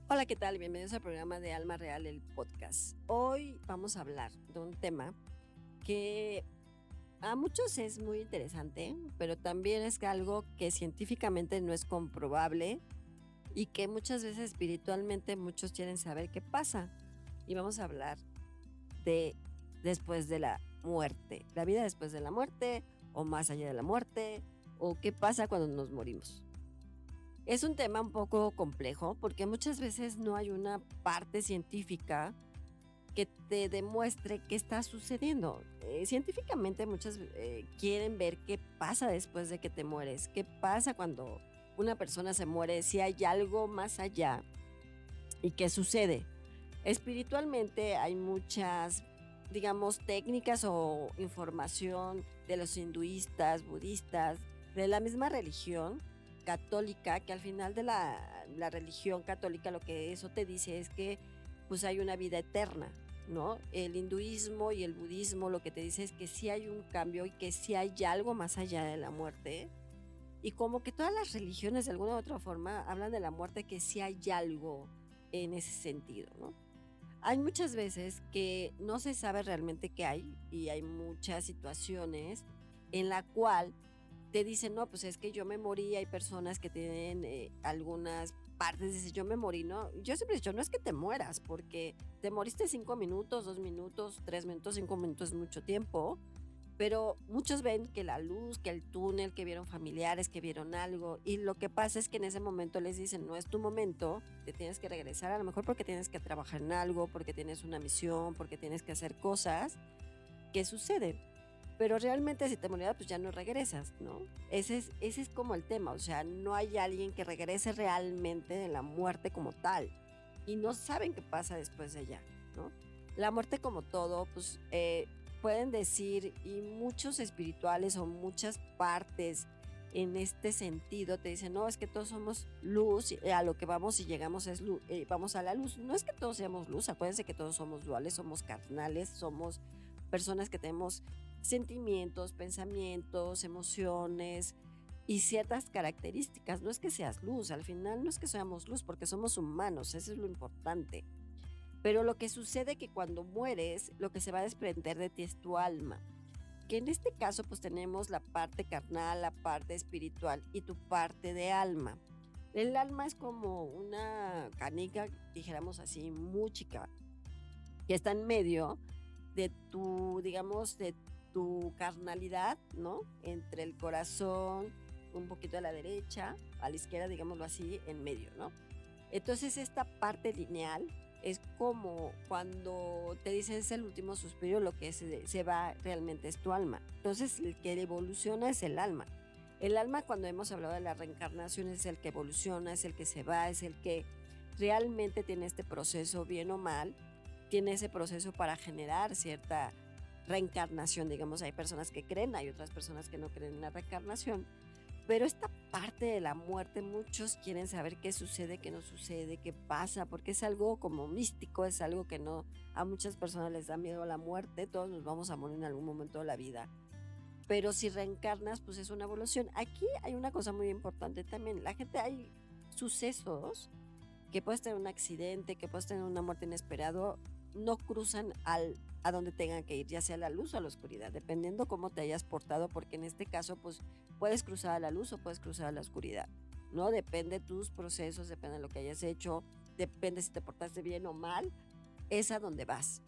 Hola, ¿qué tal? Bienvenidos al programa de Alma Real, el podcast. Hoy vamos a hablar de un tema que a muchos es muy interesante, pero también es algo que científicamente no es comprobable y que muchas veces espiritualmente muchos quieren saber qué pasa. Y vamos a hablar de después de la muerte, la vida después de la muerte o más allá de la muerte o qué pasa cuando nos morimos. Es un tema un poco complejo porque muchas veces no hay una parte científica que te demuestre qué está sucediendo. Científicamente muchas quieren ver qué pasa después de que te mueres, qué pasa cuando una persona se muere, si hay algo más allá y qué sucede. Espiritualmente hay muchas, digamos, técnicas o información de los hinduistas, budistas, de la misma religión católica, que al final de la religión católica lo que eso te dice es que pues hay una vida eterna, ¿no? El hinduismo y el budismo lo que te dice es que sí hay un cambio y que sí hay algo más allá de la muerte. Y como que todas las religiones de alguna u otra forma hablan de la muerte, que sí hay algo en ese sentido, ¿no? Hay muchas veces que no se sabe realmente qué hay y hay muchas situaciones en la cual te dicen, no, pues es que yo me morí, hay personas que tienen algunas partes, dices, yo me morí, ¿no? Yo siempre he dicho, no es que te mueras, porque te moriste 5 minutos, 2 minutos, 3 minutos, 5 minutos es mucho tiempo, pero muchos ven que la luz, que el túnel, que vieron familiares, que vieron algo, y lo que pasa es que en ese momento les dicen, no es tu momento, te tienes que regresar, a lo mejor porque tienes que trabajar en algo, porque tienes una misión, porque tienes que hacer cosas que suceden. Pero realmente si te murieras, pues ya no regresas, ¿no? Ese es como el tema, o sea, no hay alguien que regrese realmente de la muerte como tal, y no saben qué pasa después de ella, ¿no? La muerte como todo, pues pueden decir, y muchos espirituales o muchas partes en este sentido te dicen, no, es que todos somos luz, y a lo que vamos y llegamos es luz, vamos a la luz. No es que todos seamos luz, acuérdense que todos somos duales, somos carnales, somos personas que tenemos sentimientos, pensamientos, emociones y ciertas características. No es que seas luz, al final no es que seamos luz, porque somos humanos, eso es lo importante. Pero lo que sucede que cuando mueres, lo que se va a desprender de ti es tu alma, que en este caso pues tenemos la parte carnal, la parte espiritual y tu parte de alma. El alma es como una canica, dijéramos así, muy chica, que está en medio de tu, digamos, de tu carnalidad, ¿no? Entre el corazón, un poquito a la derecha, a la izquierda, digámoslo así, en medio, ¿no? Entonces esta parte lineal es como cuando te dicen es el último suspiro, lo que se va realmente es tu alma. Entonces el que evoluciona es el alma. El alma, cuando hemos hablado de la reencarnación, es el que evoluciona, es el que se va, es el que realmente tiene este proceso, bien o mal, tiene ese proceso para generar cierta reencarnación. Digamos, hay personas que creen, hay otras personas que no creen en la reencarnación, pero esta parte de la muerte, muchos quieren saber qué sucede, qué no sucede, qué pasa, porque es algo como místico, es algo que no, a muchas personas les da miedo a la muerte, todos nos vamos a morir en algún momento de la vida. Pero si reencarnas, pues es una evolución. Aquí hay una cosa muy importante también. La gente, hay sucesos que puedes tener un accidente, que puedes tener una muerte inesperada, no cruzan a donde tengan que ir, ya sea a la luz o a la oscuridad, dependiendo cómo te hayas portado, porque en este caso, pues puedes cruzar a la luz o puedes cruzar a la oscuridad, ¿no? Depende de tus procesos, depende de lo que hayas hecho, depende si te portaste bien o mal, es a donde vas.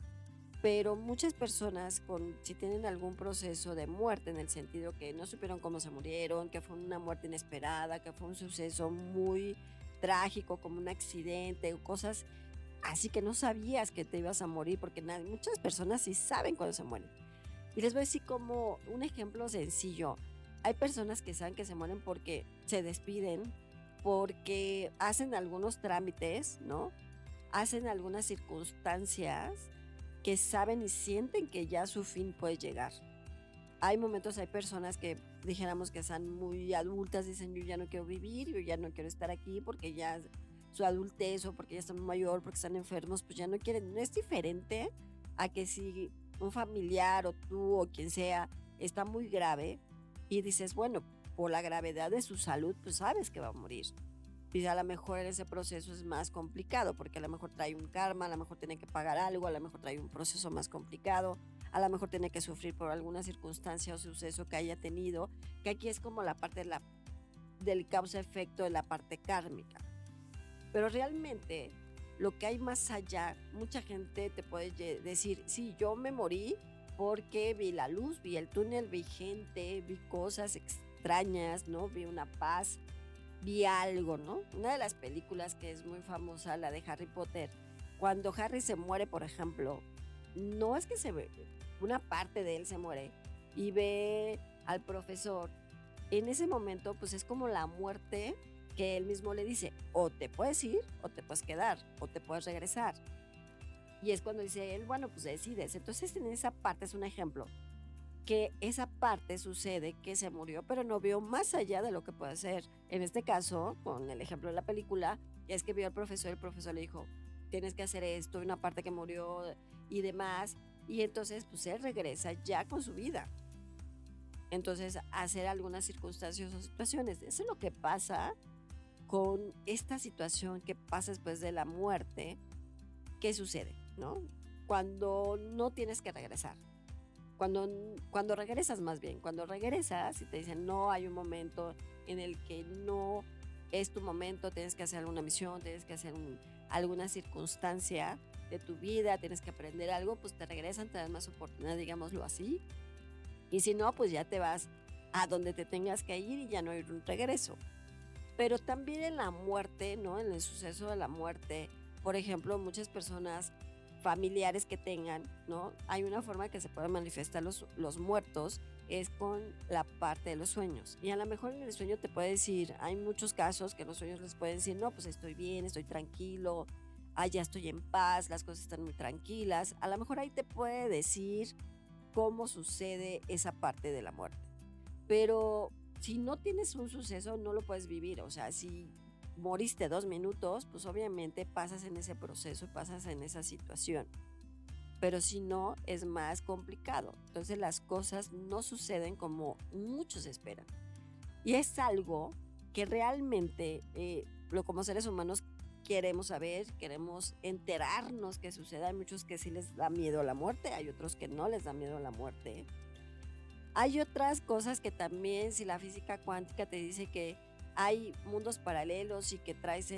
Pero muchas personas si tienen algún proceso de muerte, en el sentido que no supieron cómo se murieron, que fue una muerte inesperada, que fue un suceso muy trágico, como un accidente o cosas así, que no sabías que te ibas a morir, porque muchas personas sí saben cuándo se mueren. Y les voy a decir como un ejemplo sencillo. Hay personas que saben que se mueren porque se despiden, porque hacen algunos trámites, ¿no? Hacen algunas circunstancias que saben y sienten que ya su fin puede llegar. Hay momentos, hay personas que dijéramos que están muy adultas, dicen yo ya no quiero vivir, yo ya no quiero estar aquí porque ya su adultez o porque ya están mayor, porque están enfermos, pues ya no quieren. No es diferente a que si un familiar o tú o quien sea está muy grave y dices, bueno, por la gravedad de su salud, pues sabes que va a morir. Y a lo mejor en ese proceso es más complicado, porque a lo mejor trae un karma, a lo mejor tiene que pagar algo, a lo mejor trae un proceso más complicado, a lo mejor tiene que sufrir por alguna circunstancia o suceso que haya tenido, que aquí es como la parte del causa-efecto de la parte kármica. Pero realmente lo que hay más allá, mucha gente te puede decir, sí, yo me morí porque vi la luz, vi el túnel, vi gente, vi cosas extrañas, ¿no? Vi una paz, vi algo, ¿no? Una de las películas que es muy famosa, la de Harry Potter, cuando Harry se muere, por ejemplo, no es que se ve, una parte de él se muere y ve al profesor. En ese momento, pues es como la muerte que él mismo le dice, o te puedes ir, o te puedes quedar, o te puedes regresar. Y es cuando dice él, bueno, pues decides. Entonces en esa parte es un ejemplo que esa parte sucede que se murió, pero no vio más allá de lo que puede ser. En este caso, con el ejemplo de la película, es que vio al profesor, el profesor le dijo, tienes que hacer esto, una parte que murió y demás, y entonces pues él regresa ya con su vida. Entonces, hacer algunas circunstancias o situaciones. Eso es lo que pasa con esta situación que pasa después de la muerte. ¿Qué sucede? ¿No? Cuando no tienes que regresar. Cuando regresas más bien, cuando regresas y te dicen no hay un momento en el que no es tu momento, tienes que hacer alguna misión, tienes que hacer alguna circunstancia de tu vida, tienes que aprender algo, pues te regresan, te dan más oportunidad, digámoslo así. Y si no, pues ya te vas a donde te tengas que ir y ya no hay un regreso. Pero también en la muerte, ¿no? En el suceso de la muerte, por ejemplo, muchas personas familiares que tengan, ¿no? Hay una forma que se pueden manifestar los muertos, es con la parte de los sueños. Y a lo mejor en el sueño te puede decir, hay muchos casos que en los sueños les pueden decir, no, pues estoy bien, estoy tranquilo, ya estoy en paz, las cosas están muy tranquilas. A lo mejor ahí te puede decir cómo sucede esa parte de la muerte. Pero si no tienes un suceso, no lo puedes vivir. O sea, si moriste 2 minutos, pues obviamente pasas en ese proceso, pasas en esa situación. Pero si no, es más complicado. Entonces las cosas no suceden como muchos esperan. Y es algo que realmente, como seres humanos, queremos saber, queremos enterarnos que suceda. Hay muchos que sí les da miedo a la muerte, hay otros que no les da miedo a la muerte. Hay otras cosas que también, si la física cuántica te dice que hay mundos paralelos y que traes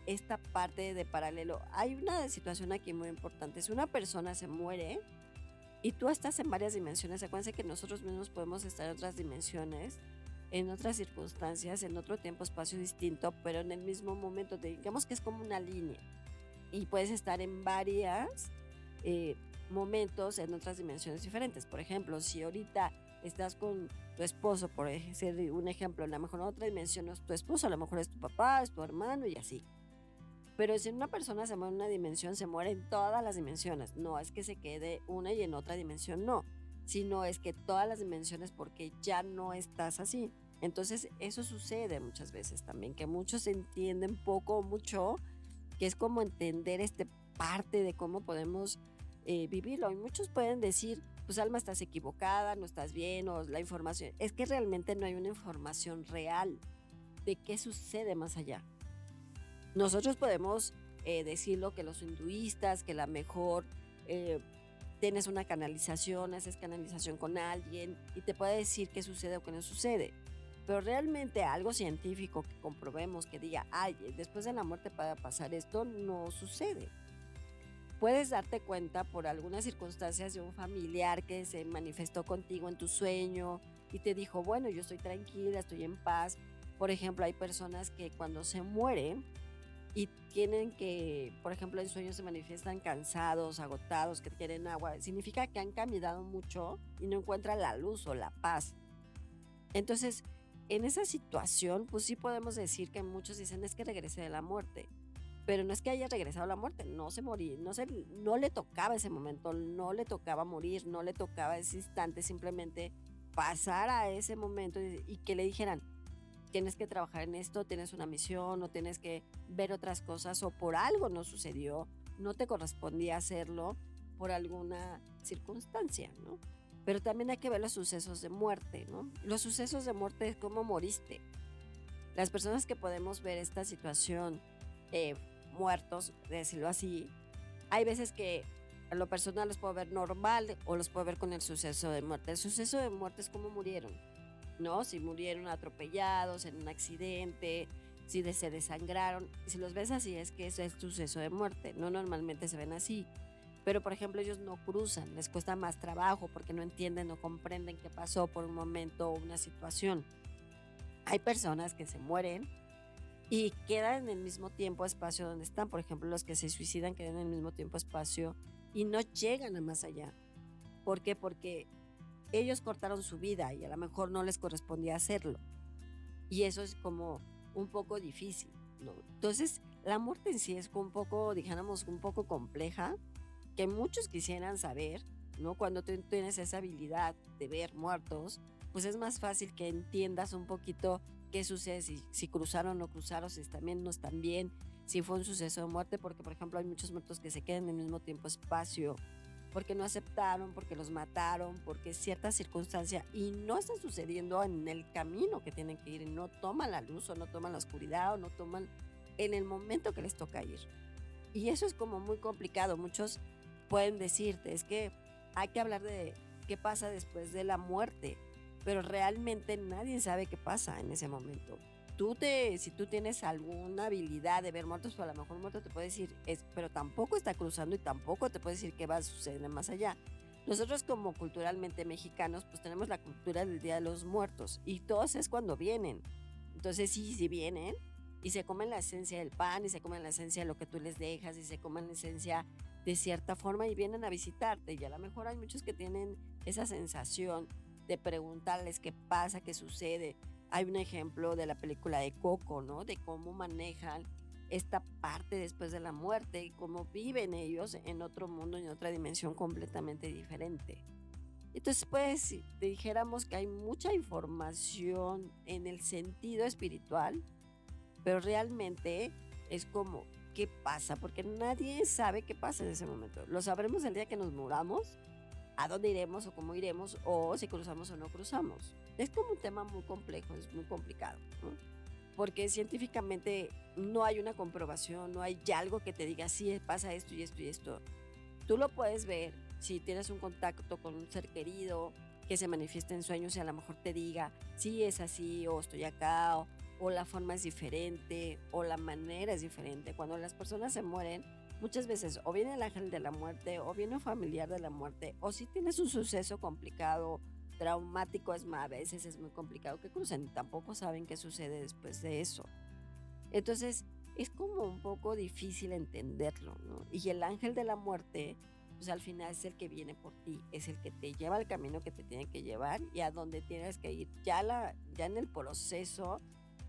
esta parte de paralelo, hay una situación aquí muy importante. Si una persona se muere y tú estás en varias dimensiones, acuérdense que nosotros mismos podemos estar en otras dimensiones, en otras circunstancias, en otro tiempo, espacio distinto, pero en el mismo momento, digamos que es como una línea y puedes estar en varias momentos en otras dimensiones diferentes. Por ejemplo, si ahorita estás con tu esposo, por ser un ejemplo, a lo mejor en otra dimensión no es tu esposo, a lo mejor es tu papá, es tu hermano y así. Pero si una persona se muere en una dimensión, se muere en todas las dimensiones. No es que se quede una y en otra dimensión no, sino es que todas las dimensiones porque ya no estás así. Entonces eso sucede muchas veces también, que muchos entienden poco o mucho, que es como entender parte de cómo podemos vivirlo. Y muchos pueden decir, pues Alma, estás equivocada, no estás bien, o la información. Es que realmente no hay una información real de qué sucede más allá. Nosotros podemos decirlo que los hinduistas, que la mejor tienes una canalización, haces canalización con alguien y te puede decir qué sucede o qué no sucede. Pero realmente algo científico que comprobemos, que diga, ay, después de la muerte puede pasar esto, no sucede. Puedes darte cuenta por algunas circunstancias de un familiar que se manifestó contigo en tu sueño y te dijo, bueno, yo estoy tranquila, estoy en paz. Por ejemplo, hay personas que cuando se mueren y tienen que, por ejemplo, en sueños se manifiestan cansados, agotados, que quieren agua, significa que han caminado mucho y no encuentran la luz o la paz. Entonces, en esa situación, pues sí podemos decir que muchos dicen es que regresé de la muerte. Pero no es que haya regresado a la muerte, no se moría, no le tocaba ese momento, no le tocaba morir, no le tocaba ese instante, simplemente pasar a ese momento y que le dijeran, tienes que trabajar en esto, tienes una misión, o tienes que ver otras cosas, o por algo no sucedió, no te correspondía hacerlo por alguna circunstancia, ¿no? Pero también hay que ver los sucesos de muerte, ¿no? Los sucesos de muerte es cómo moriste. Las personas que podemos ver esta situación eh, muertos, decirlo así, hay veces que a lo personal los puedo ver normal o los puedo ver con el suceso de muerte. El suceso de muerte es cómo murieron, ¿no? Si murieron atropellados en un accidente, si se desangraron. Y si los ves así, es que ese es el suceso de muerte. No normalmente se ven así. Pero, por ejemplo, ellos no cruzan, les cuesta más trabajo porque no entienden, no comprenden qué pasó por un momento o una situación. Hay personas que se mueren y quedan en el mismo tiempo, espacio donde están. Por ejemplo, los que se suicidan quedan en el mismo tiempo, espacio y no llegan a más allá. ¿Por qué? Porque ellos cortaron su vida y a lo mejor no les correspondía hacerlo. Y eso es como un poco difícil, ¿no? Entonces, la muerte en sí es un poco, dijéramos, un poco compleja, que muchos quisieran saber, ¿no? Cuando tú tienes esa habilidad de ver muertos, pues es más fácil que entiendas un poquito qué sucede, si cruzaron o no cruzaron, si están bien o no están bien, si fue un suceso de muerte, porque por ejemplo hay muchos muertos que se quedan en el mismo tiempo espacio, porque no aceptaron, porque los mataron, porque cierta circunstancia y no está sucediendo en el camino que tienen que ir, y no toman la luz o no toman la oscuridad o no toman en el momento que les toca ir. Y eso es como muy complicado. Muchos pueden decirte, es que hay que hablar de qué pasa después de la muerte, pero realmente nadie sabe qué pasa en ese momento. Si tú tienes alguna habilidad de ver muertos, pues a lo mejor un muerto te puede decir, pero tampoco está cruzando y tampoco te puede decir qué va a suceder más allá. Nosotros como culturalmente mexicanos, pues tenemos la cultura del Día de los Muertos y todos es cuando vienen. Entonces sí, sí vienen y se comen la esencia del pan y se comen la esencia de lo que tú les dejas y se comen la esencia de cierta forma y vienen a visitarte. Y a lo mejor hay muchos que tienen esa sensación de preguntarles qué pasa, qué sucede. Hay un ejemplo de la película de Coco, ¿no? De cómo manejan esta parte después de la muerte y cómo viven ellos en otro mundo, en otra dimensión completamente diferente. Entonces, pues, si te dijéramos que hay mucha información en el sentido espiritual, pero realmente es como, ¿qué pasa? Porque nadie sabe qué pasa en ese momento. Lo sabremos el día que nos muramos, a dónde iremos o cómo iremos, o si cruzamos o no cruzamos. Es como un tema muy complejo, es muy complicado, ¿no? Porque científicamente no hay una comprobación, no hay ya algo que te diga, sí, pasa esto y esto y esto. Tú lo puedes ver si tienes un contacto con un ser querido que se manifiesta en sueños y a lo mejor te diga, sí, es así, o estoy acá, o la forma es diferente, o la manera es diferente. Cuando las personas se mueren, muchas veces o viene el ángel de la muerte, o viene un familiar de la muerte, o si tienes un suceso complicado, traumático, es más, a veces es muy complicado que crucen y tampoco saben qué sucede después de eso. Entonces, es como un poco difícil entenderlo, ¿no? Y el ángel de la muerte, pues al final es el que viene por ti, es el que te lleva al camino que te tiene que llevar y a donde tienes que ir. Ya en el proceso,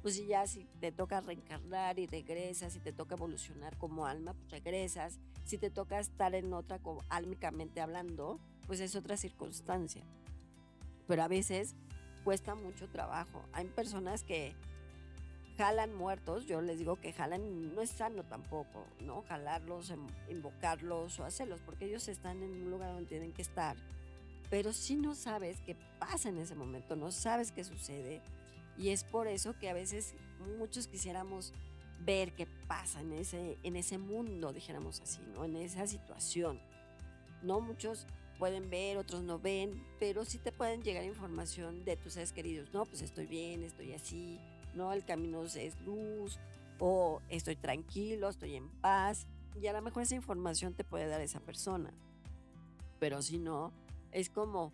pues si ya si te toca reencarnar y regresas, si te toca evolucionar como alma, pues regresas. Si te toca estar en otra, como álmicamente hablando, pues es otra circunstancia. Pero a veces cuesta mucho trabajo. Hay personas que jalan muertos, yo les digo que jalan, no es sano tampoco, ¿no? Jalarlos, invocarlos o hacerlos, porque ellos están en un lugar donde tienen que estar. Pero si no sabes qué pasa en ese momento, no sabes qué sucede. Y es por eso que a veces muchos quisiéramos ver qué pasa en ese mundo, dijéramos así, ¿no? En esa situación. No muchos pueden ver, otros no ven, pero sí te pueden llegar información de tus seres queridos. No, pues estoy bien, estoy así, no, el camino es luz, o estoy tranquilo, estoy en paz. Y a lo mejor esa información te puede dar esa persona. Pero si no, es como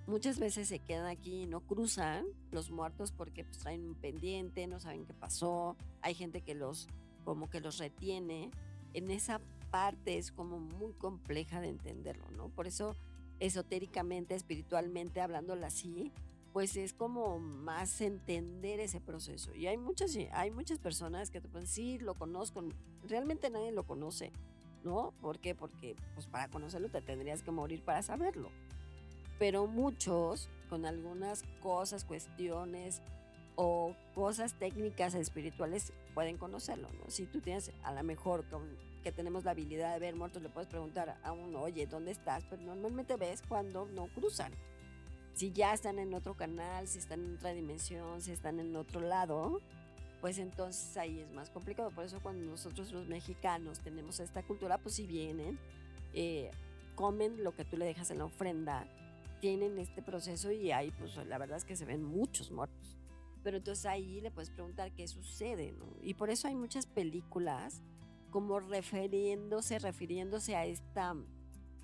muchas veces se quedan aquí y no cruzan los muertos porque pues traen un pendiente, no saben qué pasó. Hay gente que como que los retiene. En esa parte es como muy compleja de entenderlo, ¿no? Por eso esotéricamente, espiritualmente, hablándolo así, pues es como más entender ese proceso. Y hay muchas personas que te pueden decir, lo conozco, realmente nadie lo conoce, ¿no? ¿Por qué? Porque pues para conocerlo te tendrías que morir para saberlo. Pero muchos con algunas cosas, cuestiones o cosas técnicas espirituales pueden conocerlo, ¿no? Si tú tienes a lo mejor que tenemos la habilidad de ver muertos, le puedes preguntar a uno, oye, ¿dónde estás? Pero normalmente ves cuando no cruzan. Si ya están en otro canal, si están en otra dimensión, si están en otro lado, pues entonces ahí es más complicado. Por eso cuando nosotros los mexicanos tenemos esta cultura, pues si vienen, eh, comen lo que tú le dejas en la ofrenda, tienen este proceso y ahí pues la verdad es que se ven muchos muertos. Pero entonces ahí le puedes preguntar qué sucede, ¿no? Y por eso hay muchas películas como refiriéndose a esta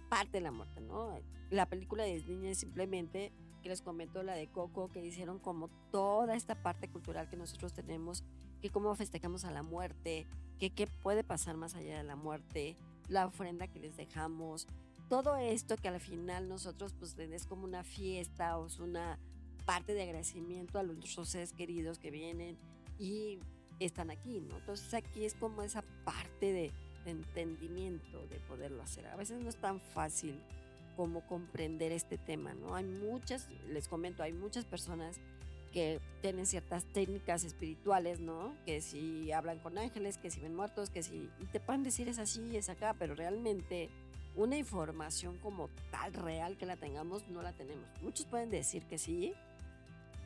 parte de la muerte, ¿no? La película de Disney es simplemente, que les comento, la de Coco, que hicieron como toda esta parte cultural que nosotros tenemos, que cómo festejamos a la muerte, que qué puede pasar más allá de la muerte, la ofrenda que les dejamos, todo esto que al final nosotros pues es como una fiesta o es una parte de agradecimiento a nuestros seres queridos que vienen y están aquí, ¿no? Entonces aquí es como esa parte de entendimiento de poderlo hacer. A veces no es tan fácil como comprender este tema, ¿no? Hay muchas, les comento, hay muchas personas que tienen ciertas técnicas espirituales, ¿no? Que si hablan con ángeles, que si ven muertos, que si, y te pueden decir es así, es acá, pero realmente una información como tal real que la tengamos, no la tenemos. Muchos pueden decir que sí,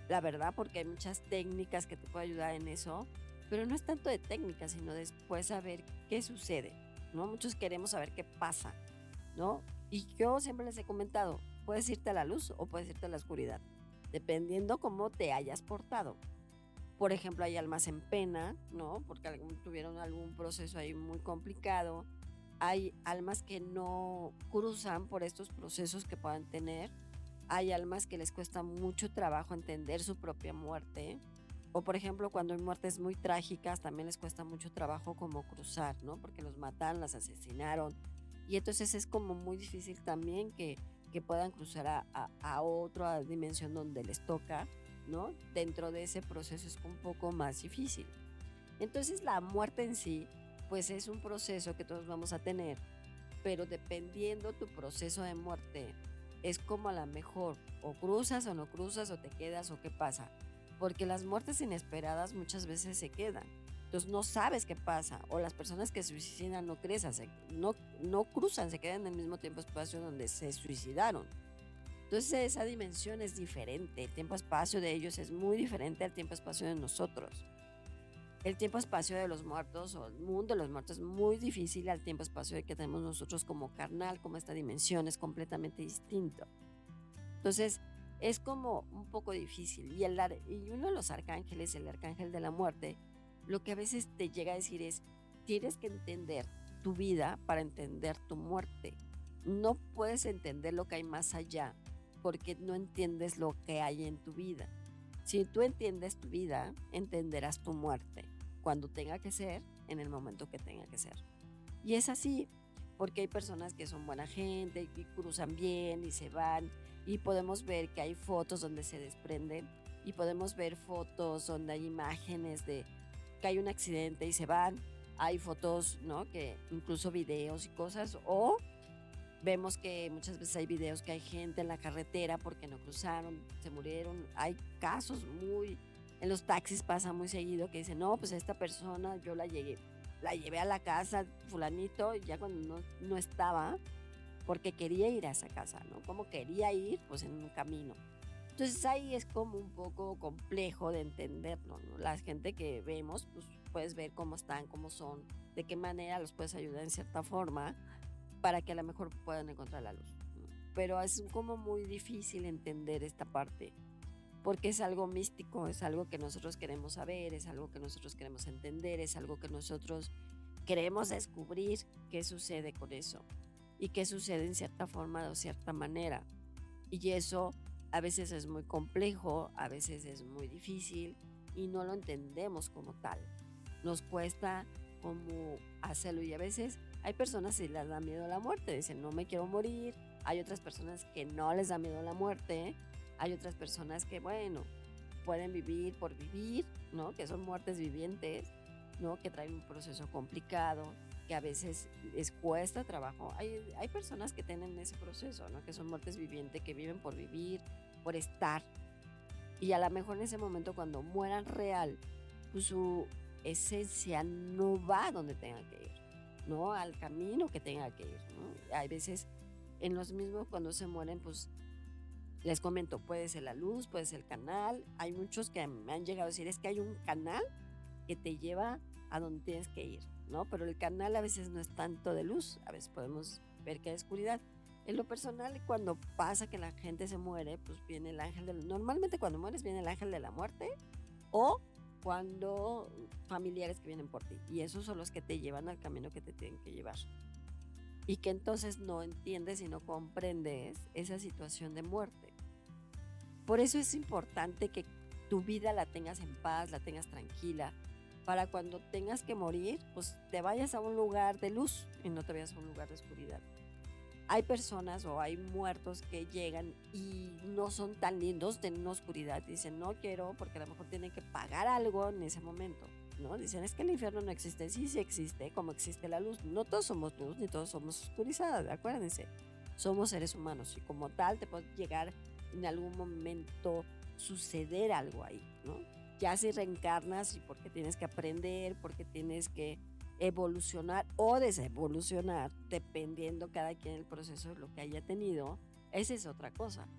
la verdad, porque hay muchas técnicas que te pueden ayudar en eso, pero no es tanto de técnicas, sino después saber qué sucede, ¿no? Muchos queremos saber qué pasa, ¿no? Y yo siempre les he comentado, puedes irte a la luz o puedes irte a la oscuridad, dependiendo cómo te hayas portado. Por ejemplo, hay almas en pena, ¿no? Porque tuvieron algún proceso ahí muy complicado. Hay almas que no cruzan por estos procesos que puedan tener. Hay almas que les cuesta mucho trabajo entender su propia muerte. O por ejemplo, cuando hay muertes muy trágicas, también les cuesta mucho trabajo como cruzar, ¿no? Porque los mataron, las asesinaron. Y entonces es como muy difícil también que puedan cruzar a otra dimensión donde les toca, ¿no? Dentro de ese proceso es un poco más difícil. Entonces la muerte en sí, pues es un proceso que todos vamos a tener, pero dependiendo tu proceso de muerte, es como a la mejor, o cruzas o no cruzas, o te quedas, o qué pasa. Porque las muertes inesperadas muchas veces se quedan. Entonces no sabes qué pasa. O las personas que se suicidan no cruzan, se quedan en el mismo tiempo-espacio donde se suicidaron. Entonces esa dimensión es diferente. El tiempo-espacio de ellos es muy diferente al tiempo-espacio de nosotros. El tiempo-espacio de los muertos o el mundo de los muertos es muy difícil al tiempo-espacio que tenemos nosotros como carnal, como esta dimensión, es completamente distinto. Entonces, es como un poco difícil. Y uno de los arcángeles, el arcángel de la muerte, lo que a veces te llega a decir es, tienes que entender tu vida para entender tu muerte. No puedes entender lo que hay más allá porque no entiendes lo que hay en tu vida. Si tú entiendes tu vida, entenderás tu muerte, cuando tenga que ser, en el momento que tenga que ser. Y es así, porque hay personas que son buena gente y cruzan bien y se van, y podemos ver que hay fotos donde se desprenden, y podemos ver fotos donde hay imágenes de que hay un accidente y se van, hay fotos, ¿no? Que incluso videos y cosas, o vemos que muchas veces hay videos que hay gente en la carretera porque no cruzaron, se murieron. Hay casos en los taxis pasa muy seguido que dicen, no, pues esta persona yo la llevé a la casa, fulanito, y ya cuando no estaba, porque quería ir a esa casa, ¿no? Como quería ir, pues en un camino. Entonces ahí es como un poco complejo de entenderlo, ¿no? La gente que vemos, pues puedes ver cómo están, cómo son, de qué manera los puedes ayudar en cierta forma para que a lo mejor puedan encontrar la luz, ¿no? Pero es como muy difícil entender esta parte, porque es algo místico, es algo que nosotros queremos saber, es algo que nosotros queremos entender, es algo que nosotros queremos descubrir qué sucede con eso y qué sucede en cierta forma o cierta manera. Y eso a veces es muy complejo, a veces es muy difícil y no lo entendemos como tal. Nos cuesta como hacerlo y a veces hay personas que les da miedo a la muerte, dicen no me quiero morir, hay otras personas que no les da miedo a la muerte, hay otras personas que bueno, pueden vivir por vivir, ¿no? Que son muertes vivientes, ¿no? Que traen un proceso complicado, que a veces les cuesta trabajo. Hay personas que tienen ese proceso, ¿no? Que son muertes vivientes, que viven por vivir, por estar. Y a lo mejor en ese momento cuando mueran real, pues su esencia no va donde tenga que ir, ¿no? Al camino que tenga que ir, ¿no? Hay veces en los mismos cuando se mueren, pues les comento, puede ser la luz, puede ser el canal. Hay muchos que me han llegado a decir, es que hay un canal que te lleva a donde tienes que ir, ¿no? Pero el canal a veces no es tanto de luz, a veces podemos ver que hay oscuridad. En lo personal, cuando pasa que la gente se muere, pues viene el ángel normalmente cuando mueres viene el ángel de la muerte o cuando familiares que vienen por ti. Y esos son los que te llevan al camino que te tienen que llevar. Y que entonces no entiendes y no comprendes esa situación de muerte. Por eso es importante que tu vida la tengas en paz, la tengas tranquila, para cuando tengas que morir, pues te vayas a un lugar de luz y no te vayas a un lugar de oscuridad. Hay personas o hay muertos que llegan y no son tan lindos, tienen una oscuridad. Dicen, no quiero, porque a lo mejor tienen que pagar algo en ese momento, ¿no? Dicen, es que el infierno no existe. Sí, sí existe, como existe la luz. No todos somos luz, ni todos somos oscuridad, acuérdense. Somos seres humanos y como tal te puede llegar en algún momento suceder algo ahí, ¿no? Ya si reencarnas y porque tienes que aprender, porque tienes que evolucionar o desevolucionar, dependiendo cada quien el proceso de lo que haya tenido, esa es otra cosa.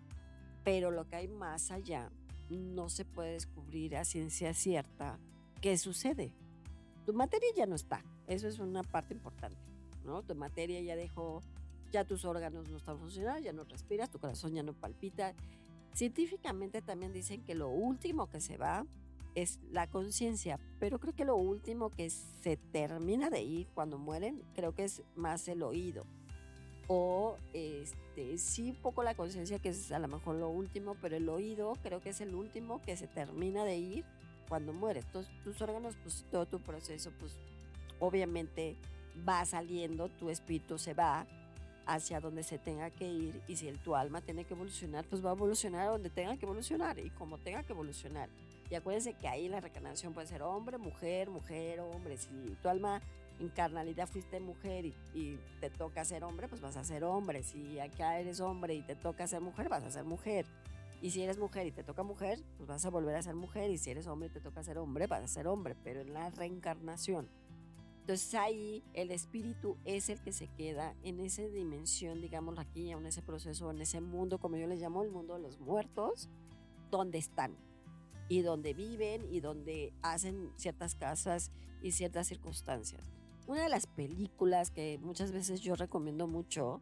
Pero lo que hay más allá no se puede descubrir a ciencia cierta qué sucede. Tu materia ya no está, eso es una parte importante, ¿no? Tu materia ya dejó, ya tus órganos no están funcionando, ya no respiras, tu corazón ya no palpita. Científicamente también dicen que lo último que se va es la conciencia, pero creo que lo último que se termina de ir cuando mueren, creo que es más el oído. O sí, un poco la conciencia, que es a lo mejor lo último, pero el oído creo que es el último que se termina de ir cuando mueres. Entonces, tus órganos, pues todo tu proceso, pues obviamente va saliendo, tu espíritu se va hacia donde se tenga que ir, y si tu alma tiene que evolucionar, pues va a evolucionar a donde tenga que evolucionar y como tenga que evolucionar. Y acuérdense que ahí la reencarnación puede ser hombre, mujer, mujer, hombre. Si tu alma en carnalidad fuiste mujer y te toca ser hombre, pues vas a ser hombre. Si acá eres hombre y te toca ser mujer, vas a ser mujer. Y si eres mujer y te toca mujer, pues vas a volver a ser mujer. Y si eres hombre y te toca ser hombre, vas a ser hombre, pero en la reencarnación. Entonces ahí el espíritu es el que se queda en esa dimensión, digamos aquí, en ese proceso, en ese mundo, como yo les llamo, el mundo de los muertos, donde están y donde viven y donde hacen ciertas casas y ciertas circunstancias. Una de las películas que muchas veces yo recomiendo mucho,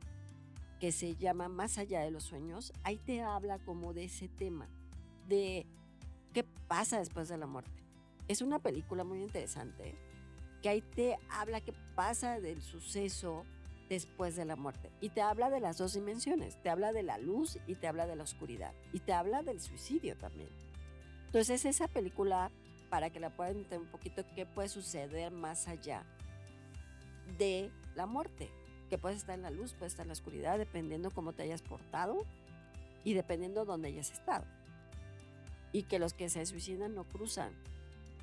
que se llama Más allá de los sueños, ahí te habla como de ese tema, de qué pasa después de la muerte. Es una película muy interesante, que ahí te habla qué pasa del suceso después de la muerte. Y te habla de las dos dimensiones, te habla de la luz y te habla de la oscuridad. Y te habla del suicidio también. Entonces esa película, para que la puedan entender un poquito, qué puede suceder más allá de la muerte, que puedes estar en la luz, puedes estar en la oscuridad, dependiendo cómo te hayas portado y dependiendo dónde hayas estado. Y que los que se suicidan no cruzan,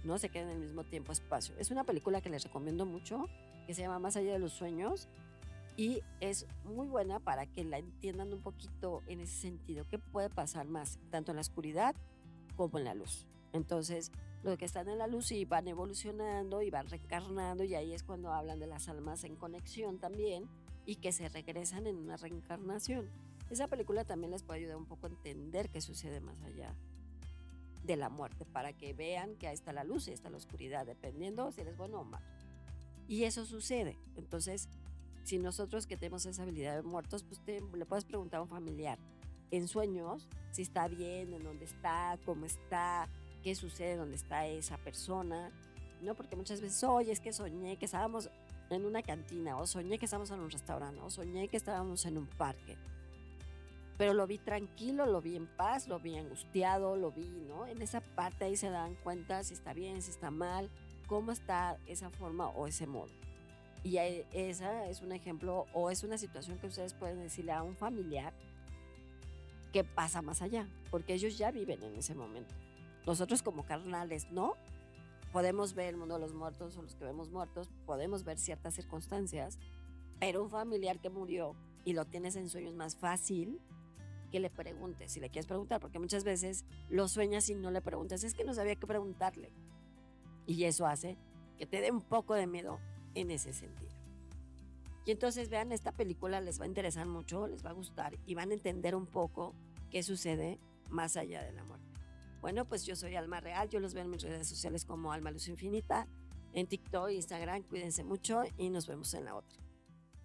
no se quedan en el mismo tiempo espacio. Es una película que les recomiendo mucho, que se llama Más allá de los sueños, y es muy buena para que la entiendan un poquito en ese sentido, qué puede pasar más, tanto en la oscuridad como en la luz. Entonces, los que están en la luz sí van evolucionando y van reencarnando, y ahí es cuando hablan de las almas en conexión también y que se regresan en una reencarnación. Esa película también les puede ayudar un poco a entender qué sucede más allá de la muerte, para que vean que ahí está la luz y está la oscuridad, dependiendo si eres bueno o malo. Y eso sucede. Entonces, si nosotros que tenemos esa habilidad de muertos, pues le puedes preguntar a un familiar en sueños si está bien, en dónde está, cómo está, qué sucede, dónde está esa persona, ¿no? Porque muchas veces, oye, es que soñé que estábamos en una cantina, o soñé que estábamos en un restaurante, o soñé que estábamos en un parque. Pero lo vi tranquilo, lo vi en paz, lo vi angustiado, lo vi, ¿no? En esa parte ahí se dan cuenta si está bien, si está mal, cómo está esa forma o ese modo. Y esa es un ejemplo o es una situación que ustedes pueden decirle a un familiar que pasa más allá, porque ellos ya viven en ese momento. Nosotros como carnales no podemos ver el mundo de los muertos, o los que vemos muertos, podemos ver ciertas circunstancias, pero un familiar que murió y lo tienes en sueños, más fácil que le preguntes, si le quieres preguntar, porque muchas veces lo sueñas y no le preguntas, es que no sabía qué preguntarle. Y eso hace que te dé un poco de miedo en ese sentido. Y entonces vean, esta película les va a interesar mucho, les va a gustar y van a entender un poco qué sucede más allá de la muerte. Bueno, pues yo soy Alma Real, yo los veo en mis redes sociales como Alma Luz Infinita, en TikTok, Instagram, cuídense mucho y nos vemos en la otra.